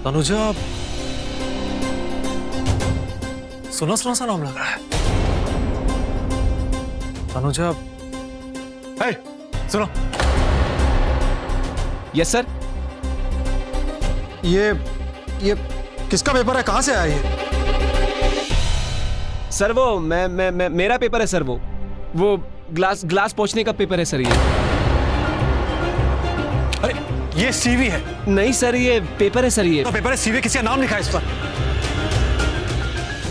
तनुजा, सुना सुना सा नाम लग रहा है। तनुजा, हे, सुनो। Yes sir. ये किसका पेपर है? कहां से आया ये? सर वो मैं मेरा पेपर है सर। वो ग्लास पहुंचने का पेपर है सर ये। अरे ये सीवी है। नहीं सर, ये पेपर है सर ये। तो पेपर है, सीवी किसी का नाम लिखा है इस पर।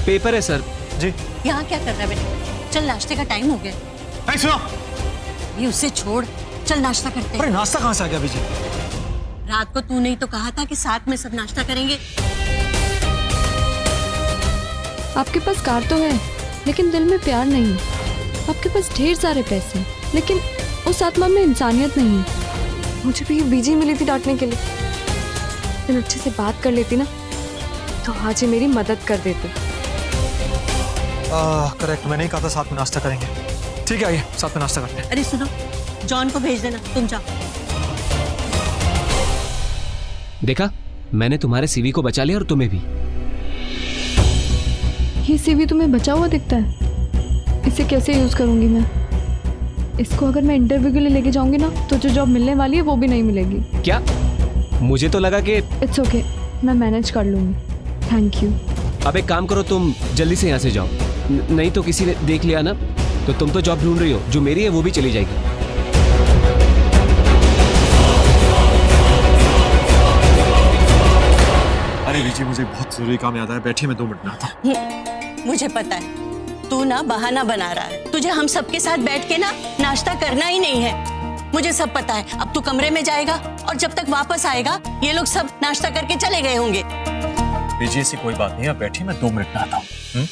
पेपर है सर। जी। यहाँ क्या कर रहा है बेटा? चल नाश्ते का टाइम हो गया। hey, सुनो। ये उसे छोड़, चल नाश्ता करते हैं। अरे नाश्ता कहाँ से आ गया अभी जी? रात को तूने ही तो कहा था कि साथ में सब नाश्ता करेंगे। आपके पास कार तो है, लेकिन दिल में प्यार नहीं। आपके पास ढेर सारे पैसे, लेकिन उस आत्मा में इंसानियत नहीं। मुझे भी बीजी मिली थी डांटने के लिए। दिन अच्छे से बात कर लेती ना, तो आज ये मेरी मदद कर देते। करेक्ट, मैंने ही कहा था साथ में नाश्ता करेंगे। ठीक है, आइए साथ में नाश्ता करते हैं। अरे सुनो, जॉन को भेज देना, तुम जाओ। देखा, मैंने तुम्हारे सीवी को बचा लिया और तुम्हें भी। ये सीवी तुम्हें बचा हुआ दिखता है? इसे कैसे यूज करूंगी मैं? इसको अगर मैं इंटरव्यू के लिए लेके जाऊंगी ना, तो जो जॉब मिलने वाली है वो भी नहीं मिलेगी। क्या? मुझे तो लगा कि इट्स ओके, मैं मैनेज कर लूंगी। Thank you. अब एक काम करो, तुम जल्दी से यहाँ से जाओ, नहीं तो किसी ने देख लिया ना, तो तुम तो जॉब ढूंढ रही हो, जो मेरी है वो भी चली जाएगी। अरे विजी, मुझे बहुत जरूरी काम याद आया, बैठिए मैं 2 मिनट में आता हूँ। मुझे पता है तू ना बहाना बना रहा है। तुझे हम सबके साथ बैठ के ना नाश्ता करना ही नहीं है। मुझे सब पता है। अब तू कमरे में जाएगा और जब तक वापस आएगा ये लोग सब नाश्ता करके चले गए होंगे। विजी, ऐसी कोई बात नहीं है, बैठिए मैं 2 मिनट में आता हूँ।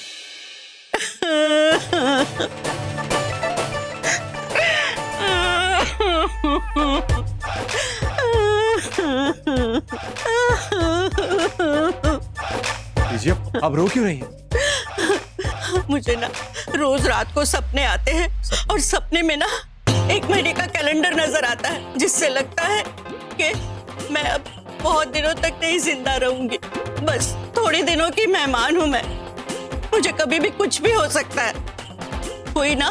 आप रो क्यों रही हैं? मुझे ना रोज रात को सपने आते हैं और सपने में ना 1 महीने का कैलेंडर नजर आता है, जिससे लगता है कि मैं अब बहुत दिनों तक नहीं जिंदा रहूंगी। बस थोड़े दिनों की मेहमान हूं मैं। मुझे कभी भी कुछ भी हो सकता है। कोई ना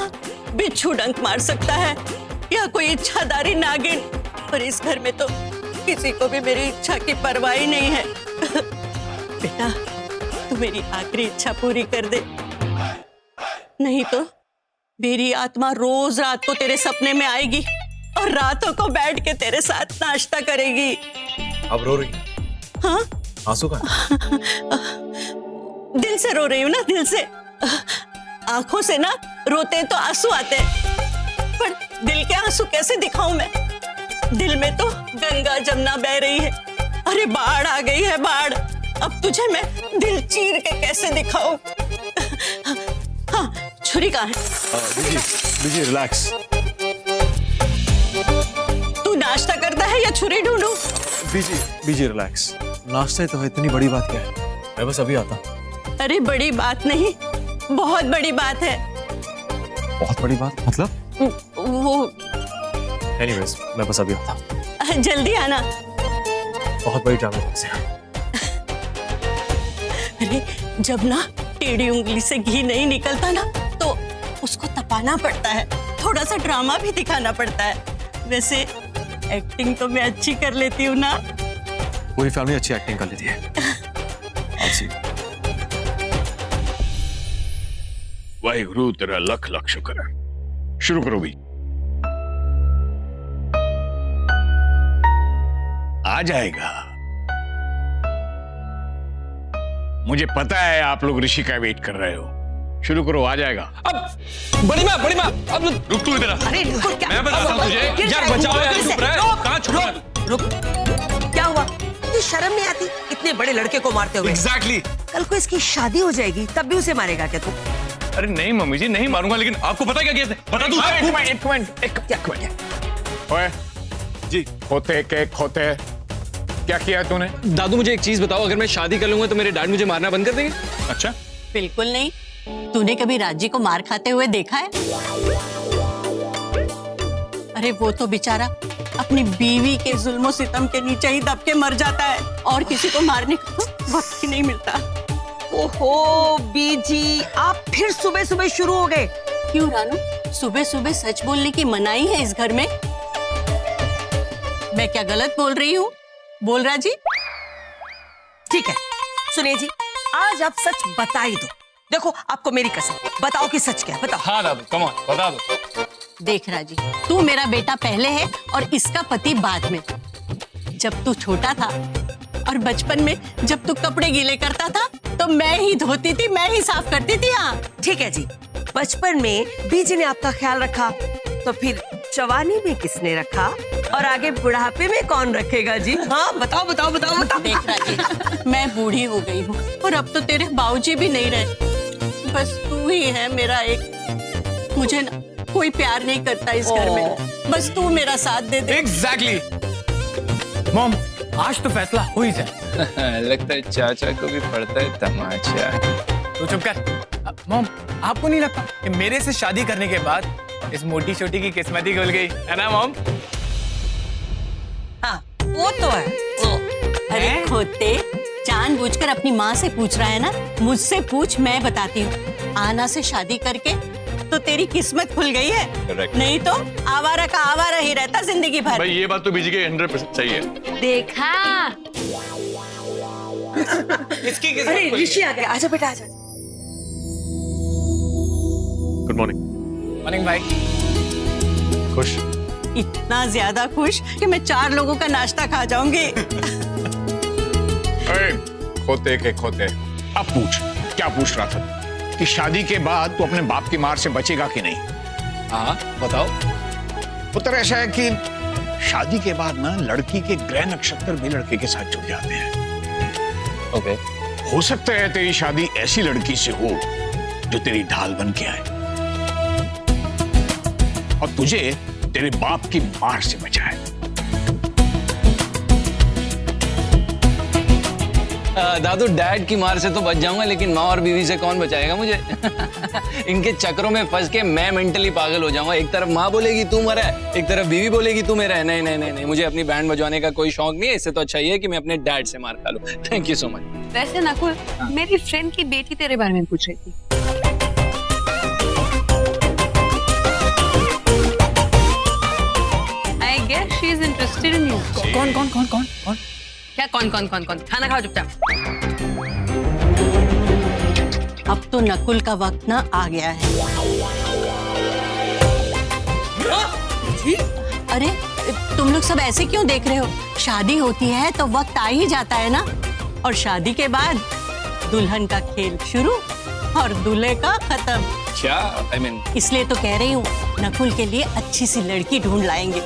बिच्छू डंक मार सकता है या कोई इच्छाधारी नागिन, पर इस घर में तो किसी को भी मेरी इच्छा की परवाह ही नहीं है। बेटा, तू मेरी आखिरी इच्छा पूरी कर दे, नहीं तो मेरी आत्मा रोज रात को तेरे सपने में आएगी और रातों को बैठ के तेरे साथ नाश्ता करेगी। अब रो रही हैं? हाँ? आंसू का? दिल से रो रही हूँ ना, दिल से। आंखों से ना रोते तो आंसू आते हैं, पर दिल के आंसू कैसे दिखाऊं मैं? दिल में तो गंगा जमुना बह रही है। अरे बाढ़ आ गई है, बाढ़। अब तुझे मैं दिल चीर के कैसे दिखाऊं? हाँ, छुरी कहाँ है? विजी रिलैक्स। तू नाश्ता करता है या छुरी ढूंढूं? विजी रिलैक्स। नाश्ता ही तो है, इतनी बड़ी बात क्या है? मैं बस अभी आता हूँ। अरे बड़ी बात नहीं, बहुत बड़ी बात है। बहुत बड़ी बात मतलब? वो एनीवेज, मैं बस अभी आता हूँ। जल्दी आना। बहुत बड़ी ड्रामा से। अरे जब ना टेढ़ी उंगली से घी नहीं निकलता ना, तो उसको तपाना पड़ता है, थोड़ा सा ड्रामा भी दिखाना पड़ता है। वैसे एक्टिंग तो मैं अच्छी कर लेती हूँ ना। पूरी फैमिली अच्छी एक्टिंग कर लेती है। वाहिगुरु, तेरा लख लख शुक्र है। शुरू करो भी। आ जाएगा। मुझे पता है आप लोग ऋषि का वेट कर रहे हो। शुरू करो, आ जाएगा। अब बड़ी माँ, अब रुक तू इधर। अरे रुको, क्या? मैं बताता हूँ तुझे। यार बचाओ यार, चुप रहे। कहाँ छुप रहा है? रुक, क्या हुआ? तुझे शर्म नहीं आती इतने बड़े लड़के को मारते हुए? Exactly. कल को इसकी शादी हो जाएगी, तब भी उसे मारेगा क्या तू? अरे नहीं मम्मी जी, नहीं मारूंगा, लेकिन आपको पता क्या किया? बता दूं? एक मिनट। ओए जी, खोते के खोते, क्या किया तूने? दादू मुझे एक चीज बताओ, अगर मैं शादी कर लूंगा तो मेरे डैड मुझे मारना बंद कर देंगे? अच्छा, बिल्कुल नहीं। तूने कभी राजी को मार खाते हुए देखा है? अरे वो तो बेचारा अपनी बीवी के जुल्मों सितम के नीचे ही दब के मर जाता है और किसी को मारने का तो वक्त ही नहीं मिलता। ओहो बीजी, आप फिर सुबह सुबह शुरू हो गए। क्यों रानू, सुबह सुबह सच बोलने की मनाही है इस घर में? मैं क्या गलत बोल रही हूँ? बोल राजी। ठीक है, सुनिए जी, आज आप सच बता ही दो। देखो आपको मेरी कसम, बताओ कि सच क्या है, बताओ। हाँ दादू, कम ऑन, बता दो। देख राजी, तू मेरा बेटा पहले है और इसका पति बाद में। जब तू छोटा था और बचपन में जब तू कपड़े गीले करता था तो मैं ही धोती थी, मैं ही साफ करती थी। हाँ ठीक है जी, बचपन में बीजी ने आपका ख्याल रखा, तो फिर जवानी में किसने रखा और आगे बुढ़ापे में कौन रखेगा जी? हाँ बताओ बताओ बताओ बताओ। देख राजी, मैं बूढ़ी हो गई हूँ और अब तो तेरे बाबूजी भी नहीं रहे, बस तू ही है मेरा एक। मुझे ना कोई प्यार नहीं करता इस घर में, बस तू मेरा साथ दे दे। एग्जैक्टली मॉम, आज तो फैसला हो ही जाए। लगता है चाचा को भी पड़ता है तमाचा। तो चुप कर। मॉम, आपको नहीं लगता कि मेरे से शादी करने के बाद इस मोटी छोटी की किस्मत ही खुल गई है ना मॉम? हाँ वो तो है। अरे खोते, जानबूझकर अपनी माँ से पूछ रहा है ना? मुझसे पूछ, मैं बताती हूँ। आना से शादी करके तो तेरी किस्मत खुल गई है। Correct. नहीं तो आवारा का आवारा ही रहता जिंदगी भर। भाई ये बात तो बीजी के 100% सही है। देखा, इसकी किस्मत अरे खुल गई। ऋषि आ गया, आजा बेटा आजा। Good morning. मॉर्निंग भाई। खुश? इतना ज्यादा खुश कि मैं 4 लोगों का नाश्ता खा जाऊंगी। अरे खोते के खोते, अब पूछ, क्या पूछ रहा था कि शादी के बाद तू अपने बाप की मार से बचेगा कि नहीं? हाँ बताओ। उत्तर ऐसा है कि शादी के बाद ना लड़की के ग्रह नक्षत्र भी लड़के के साथ जुड़ जाते हैं। ओके। हो सकता है तेरी शादी ऐसी लड़की से हो जो तेरी ढाल बन के आए और तुझे तेरे बाप की मार से बचाए। दादू, डैड की मार से तो बच जाऊंगा, लेकिन माँ और बीवी से कौन बचाएगा मुझे? इनके चक्रों में फंस के मैं मेंटली पागल हो जाऊंगा। एक तरफ माँ बोलेगी तू मरा है, एक तरफ बीवी बोलेगी तू मेरा है। नहीं नहीं नहीं नहीं, मुझे अपनी बैंड बजवाने का कोई शौक नहीं है। इससे तो अच्छा ये है कि मैं अपने डैड से मार खा लूं। Thank you so much. वैसे नकुल, मेरी फ्रेंड की बेटी तेरे बारे में पूछ रही थी। I guess she is interested in you. कौन कौन कौन कौन कौन? क्या कौन कौन कौन कौन? खाना खाओ चुपचाप। अब तो नकुल का वक्त ना आ गया है। अरे तुम लोग सब ऐसे क्यों देख रहे हो? शादी होती है तो वक्त आ ही जाता है ना, और शादी के बाद दुल्हन का खेल शुरू और दूल्हे का खत्म। क्या आई मीन? इसलिए तो कह रही हूँ, नकुल के लिए अच्छी सी लड़की ढूंढ लाएंगे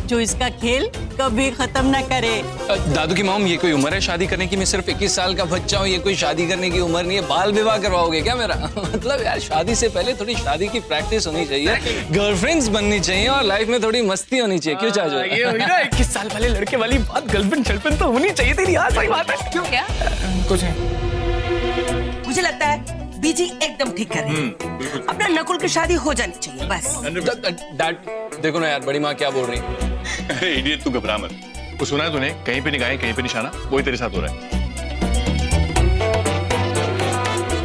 जो इसका खेल कभी खत्म ना करे। दादू की मॉम, ये कोई उम्र है शादी करने की? मैं सिर्फ 21 साल का बच्चा हूँ, ये कोई शादी करने की उम्र नहीं है। बाल विवाह करवाओगे क्या मेरा? मतलब यार, शादी से पहले थोड़ी शादी की प्रैक्टिस होनी चाहिए, गर्लफ्रेंड्स बननी चाहिए और लाइफ में थोड़ी मस्ती होनी चाहिए। क्यों चाचू? ये हुई ना 21 साल वाले लड़के वाली बात। गर्लफ्रेंड शर्लफ्रेंड तो होनी चाहिए तेरी। हाँ सही बात है। क्यों क्या? कुछ नहीं। मुझे लगता है बीजी एकदम ठीक कर रही है। अपना नकुल की शादी हो जानी चाहिए बस। डैड देखो ना यार, बड़ी माँ क्या बोल रही है। अरे इडियट, तू घबरा मत। वो सुना है तूने? कहीं पे निगाहें कहीं पे निशाना, वही तेरे साथ हो रहा है।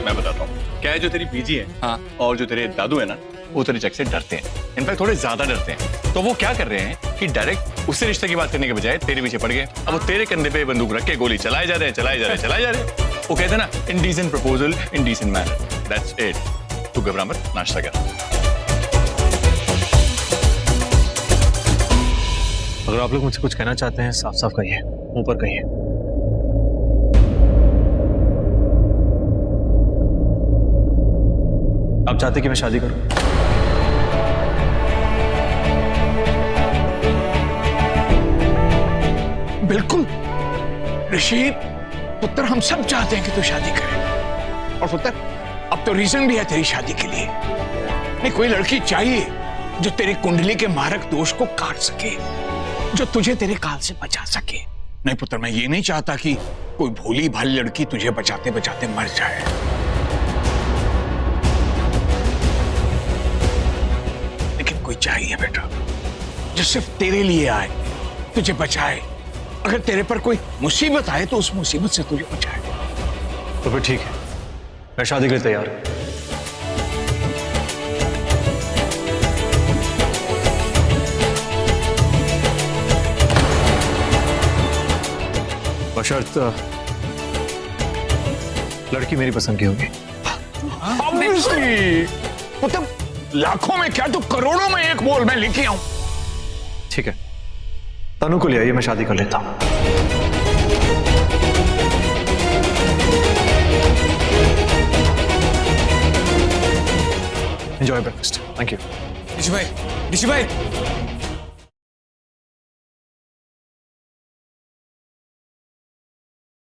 मैं बताता हूँ क्या है। जो तेरी बीजी है, हाँ, और जो तेरे दादू है ना, वो तेरे जग से डरते हैं। इनफैक्ट थोड़े ज्यादा डरते हैं। तो वो क्या कर रहे हैं कि डायरेक्ट उससे रिश्ते की बात करने के बजाय तेरे पीछे पड़ गए। अब वो तेरे कंधे पे बंदूक रख के गोली चलाए जा रहे हैं, चलाए जा रहे हैं, चलाए जा रहे हैं। वो कहते हैं ना, indecent proposal in decent manner. That's it. तू घबरा मत, नाश्ता कर। अगर आप लोग मुझसे कुछ कहना चाहते हैं, साफ साफ कहिए, मुंह पर कहिए। आप चाहते कि मैं शादी करूं? बिल्कुल ऋषि पुत्र, हम सब चाहते हैं कि तू शादी करे। और पुत्र, अब तो रीजन भी है तेरी शादी के लिए। नहीं, कोई लड़की चाहिए जो तेरी कुंडली के मारक दोष को काट सके, जो तुझे तेरे काल से बचा सके। नहीं पुत्र, मैं ये नहीं चाहता कि कोई भोली भाली लड़की तुझे बचाते बचाते मर जाए। लेकिन कोई चाहिए बेटा, जो सिर्फ तेरे लिए आए, तुझे बचाए। अगर तेरे पर कोई मुसीबत आए तो उस मुसीबत से तुझे बचाए। तो फिर ठीक है, मैं शादी के लिए तैयार हूं। बशर्त लड़की मेरी पसंद की होगी। Obviously, मतलब लाखों में क्या तो करोड़ों में एक बोल मैं लेके आऊं। ठीक है, तनु को ले आइए, मैं शादी कर लेता हूं। Enjoy breakfast. Thank you. Rishi भाई,